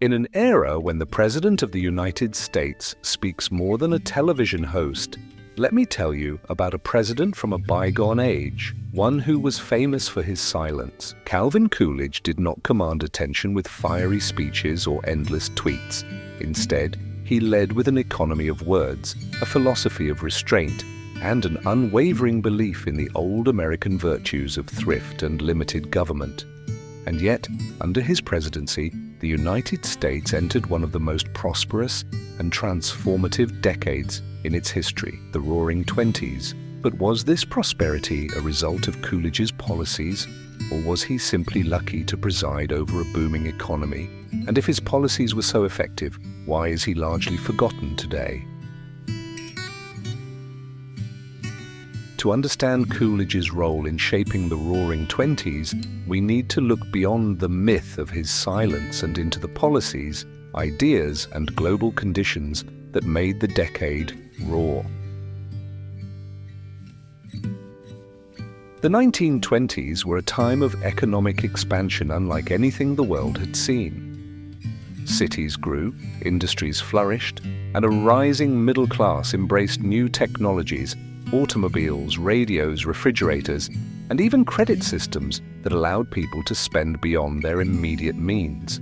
In an era when the President of the United States speaks more than a television host, let me tell you about a president from a bygone age, one who was famous for his silence. Calvin Coolidge did not command attention with fiery speeches or endless tweets. Instead, he led with an economy of words, a philosophy of restraint, and an unwavering belief in the old American virtues of thrift and limited government. And yet, under his presidency, the United States entered one of the most prosperous and transformative decades in its history, the Roaring Twenties. But was this prosperity a result of Coolidge's policies, or was he simply lucky to preside over a booming economy? And if his policies were so effective, why is he largely forgotten today? To understand Coolidge's role in shaping the Roaring Twenties, we need to look beyond the myth of his silence and into the policies, ideas, and global conditions that made the decade roar. The 1920s were a time of economic expansion unlike anything the world had seen. Cities grew, industries flourished, and a rising middle class embraced new technologies, automobiles, radios, refrigerators, and even credit systems that allowed people to spend beyond their immediate means.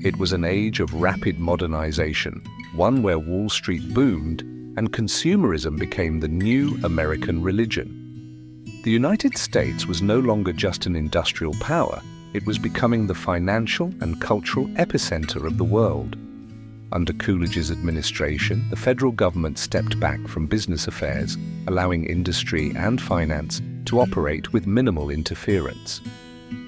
It was an age of rapid modernization, one where Wall Street boomed and consumerism became the new American religion. The United States was no longer just an industrial power, it was becoming the financial and cultural epicenter of the world. Under Coolidge's administration, the federal government stepped back from business affairs, allowing industry and finance to operate with minimal interference.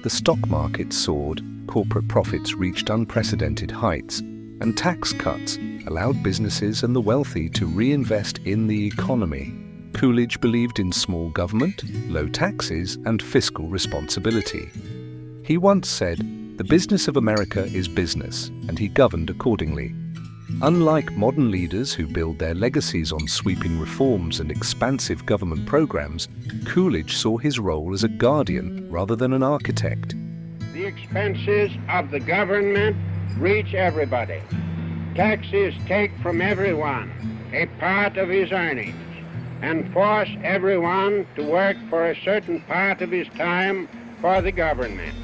The stock market soared, corporate profits reached unprecedented heights, and tax cuts allowed businesses and the wealthy to reinvest in the economy. Coolidge believed in small government, low taxes, and fiscal responsibility. He once said, "The business of America is business," and he governed accordingly. Unlike modern leaders who build their legacies on sweeping reforms and expansive government programs, Coolidge saw his role as a guardian rather than an architect. The expenses of the government reach everybody. Taxes take from everyone a part of his earnings and force everyone to work for a certain part of his time for the government.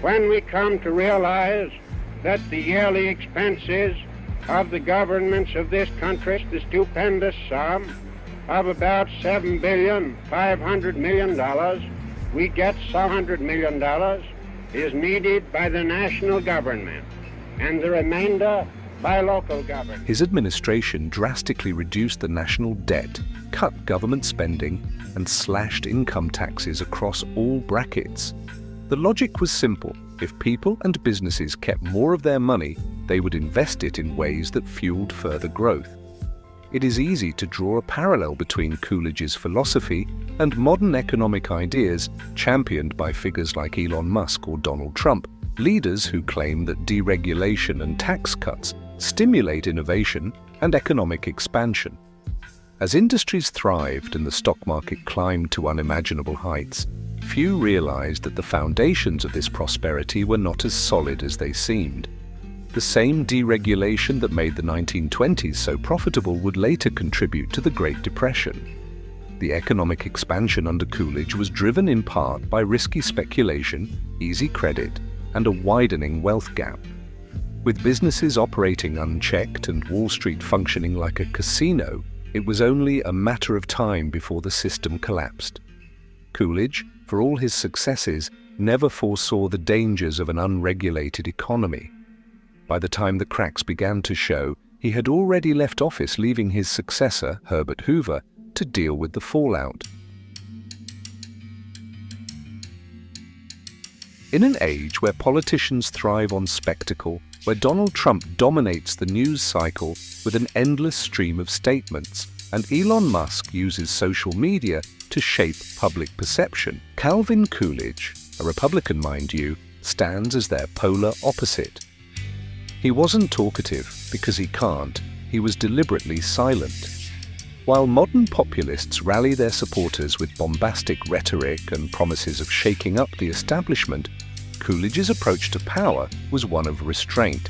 When we come to realize that the yearly expenses of the governments of this country, the stupendous sum of about $7,500,000,000, we get some $100 million is needed by the national government and the remainder by local government. His administration drastically reduced the national debt, cut government spending, and slashed income taxes across all brackets. The logic was simple. If people and businesses kept more of their money, they would invest it in ways that fueled further growth. It is easy to draw a parallel between Coolidge's philosophy and modern economic ideas championed by figures like Elon Musk or Donald Trump, leaders who claim that deregulation and tax cuts stimulate innovation and economic expansion. As industries thrived and the stock market climbed to unimaginable heights, few realized that the foundations of this prosperity were not as solid as they seemed. The same deregulation that made the 1920s so profitable would later contribute to the Great Depression. The economic expansion under Coolidge was driven in part by risky speculation, easy credit, and a widening wealth gap. With businesses operating unchecked and Wall Street functioning like a casino, it was only a matter of time before the system collapsed. Coolidge, for all his successes, never foresaw the dangers of an unregulated economy. By the time the cracks began to show, he had already left office, leaving his successor, Herbert Hoover, to deal with the fallout. In an age where politicians thrive on spectacle, where Donald Trump dominates the news cycle with an endless stream of statements, and Elon Musk uses social media to shape public perception, Calvin Coolidge, a Republican mind you, stands as their polar opposite. He wasn't talkative because he can't, he was deliberately silent. While modern populists rally their supporters with bombastic rhetoric and promises of shaking up the establishment, Coolidge's approach to power was one of restraint.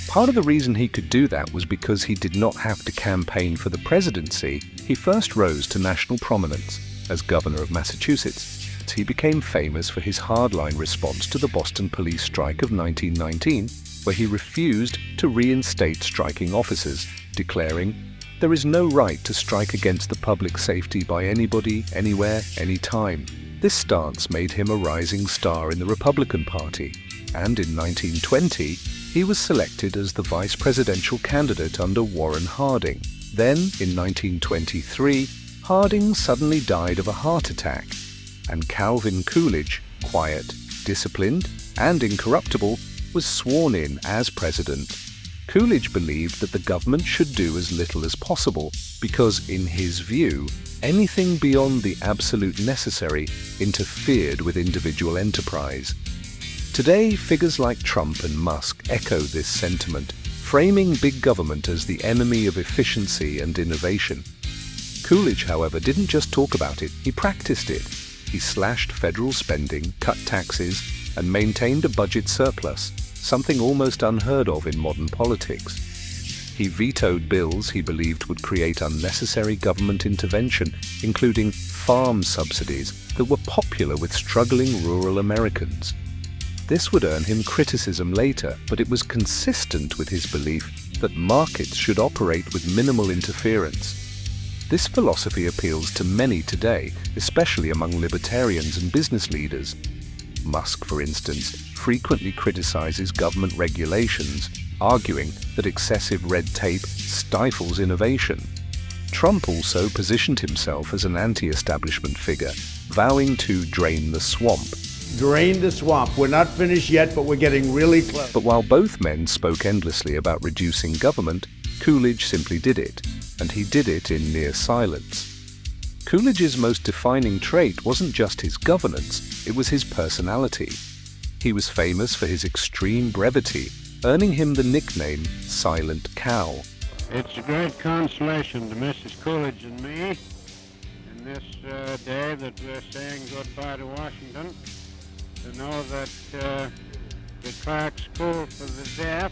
Part of the reason he could do that was because he did not have to campaign for the presidency. He first rose to national prominence as governor of Massachusetts. He became famous for his hardline response to the Boston police strike of 1919, where he refused to reinstate striking officers, declaring, "There is no right to strike against the public safety by anybody, anywhere, anytime." This stance made him a rising star in the Republican Party, and in 1920, he was selected as the vice presidential candidate under Warren Harding. Then, in 1923, Harding suddenly died of a heart attack, and Calvin Coolidge, quiet, disciplined, and incorruptible, was sworn in as president. Coolidge believed that the government should do as little as possible because, in his view, anything beyond the absolute necessary interfered with individual enterprise. Today, figures like Trump and Musk echo this sentiment, framing big government as the enemy of efficiency and innovation. Coolidge, however, didn't just talk about it, he practiced it. He slashed federal spending, cut taxes, and maintained a budget surplus, something almost unheard of in modern politics. He vetoed bills he believed would create unnecessary government intervention, including farm subsidies that were popular with struggling rural Americans. This would earn him criticism later, but it was consistent with his belief that markets should operate with minimal interference. This philosophy appeals to many today, especially among libertarians and business leaders. Musk, for instance, frequently criticizes government regulations, arguing that excessive red tape stifles innovation. Trump also positioned himself as an anti-establishment figure, vowing to drain the swamp. Drain the swamp. We're not finished yet, but we're getting really close. But while both men spoke endlessly about reducing government, Coolidge simply did it, and he did it in near silence. Coolidge's most defining trait wasn't just his governance, it was his personality. He was famous for his extreme brevity, earning him the nickname Silent Cow. It's a great consolation to Mrs. Coolidge and me in this day that we're saying goodbye to Washington to know that the Clark School for the Deaf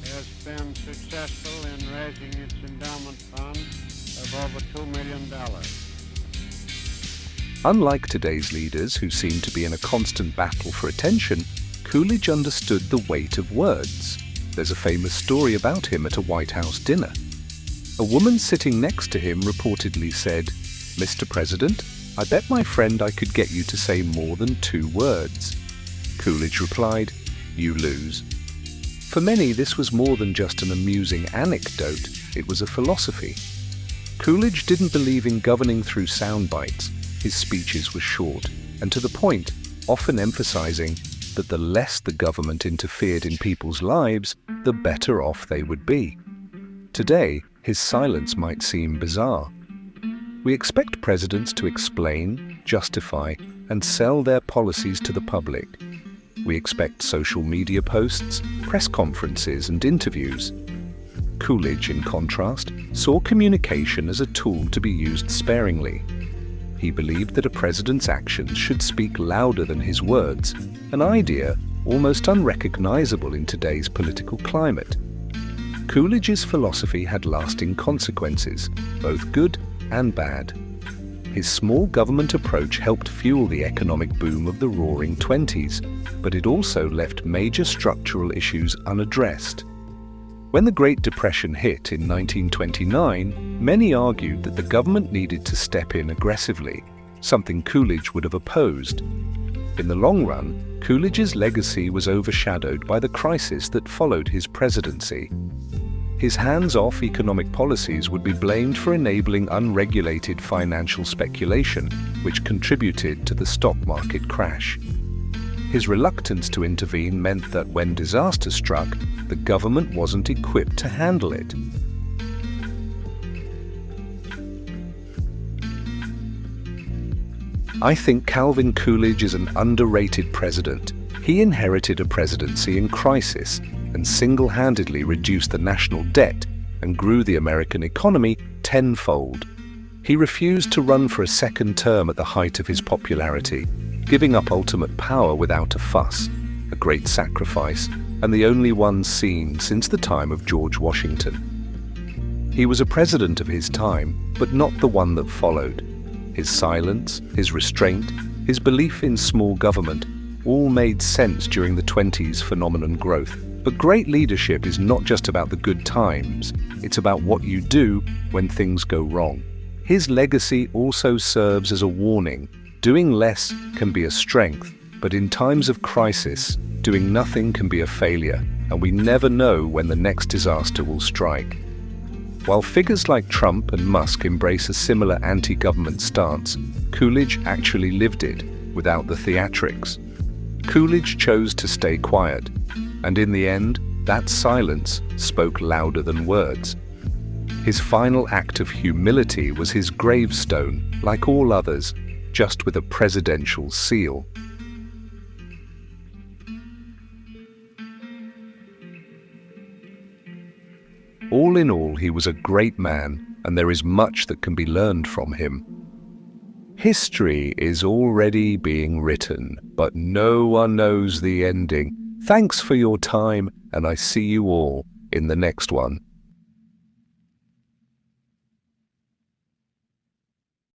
has been successful in raising its endowment fund of over $2 million. Unlike today's leaders who seem to be in a constant battle for attention, Coolidge understood the weight of words. There's a famous story about him at a White House dinner. A woman sitting next to him reportedly said, "Mr. President, I bet my friend I could get you to say more than 2 words." Coolidge replied, "You lose." For many, this was more than just an amusing anecdote, it was a philosophy. Coolidge didn't believe in governing through sound bites. His speeches were short and to the point, often emphasizing that the less the government interfered in people's lives, the better off they would be. Today, his silence might seem bizarre. We expect presidents to explain, justify, and sell their policies to the public. We expect social media posts, press conferences, and interviews. Coolidge, in contrast, saw communication as a tool to be used sparingly. He believed that a president's actions should speak louder than his words, an idea almost unrecognizable in today's political climate. Coolidge's philosophy had lasting consequences, both good and bad. His small government approach helped fuel the economic boom of the Roaring '20s, but it also left major structural issues unaddressed. When the Great Depression hit in 1929, many argued that the government needed to step in aggressively, something Coolidge would have opposed. In the long run, Coolidge's legacy was overshadowed by the crisis that followed his presidency. His hands-off economic policies would be blamed for enabling unregulated financial speculation, which contributed to the stock market crash. His reluctance to intervene meant that when disaster struck, the government wasn't equipped to handle it. I think Calvin Coolidge is an underrated president. He inherited a presidency in crisis and single-handedly reduced the national debt and grew the American economy tenfold. He refused to run for a second term at the height of his popularity, giving up ultimate power without a fuss, a great sacrifice, and the only one seen since the time of George Washington. He was a president of his time, but not the one that followed. His silence, his restraint, his belief in small government all made sense during the 20s phenomenon growth. But great leadership is not just about the good times, it's about what you do when things go wrong. His legacy also serves as a warning. Doing less can be a strength, but in times of crisis, doing nothing can be a failure, and we never know when the next disaster will strike. While figures like Trump and Musk embrace a similar anti-government stance, Coolidge actually lived it, without the theatrics. Coolidge chose to stay quiet, and in the end, that silence spoke louder than words. His final act of humility was his gravestone, like all others, just with a presidential seal. All in all, he was a great man, and there is much that can be learned from him. History is already being written, but no one knows the ending. Thanks for your time, and I see you all in the next one.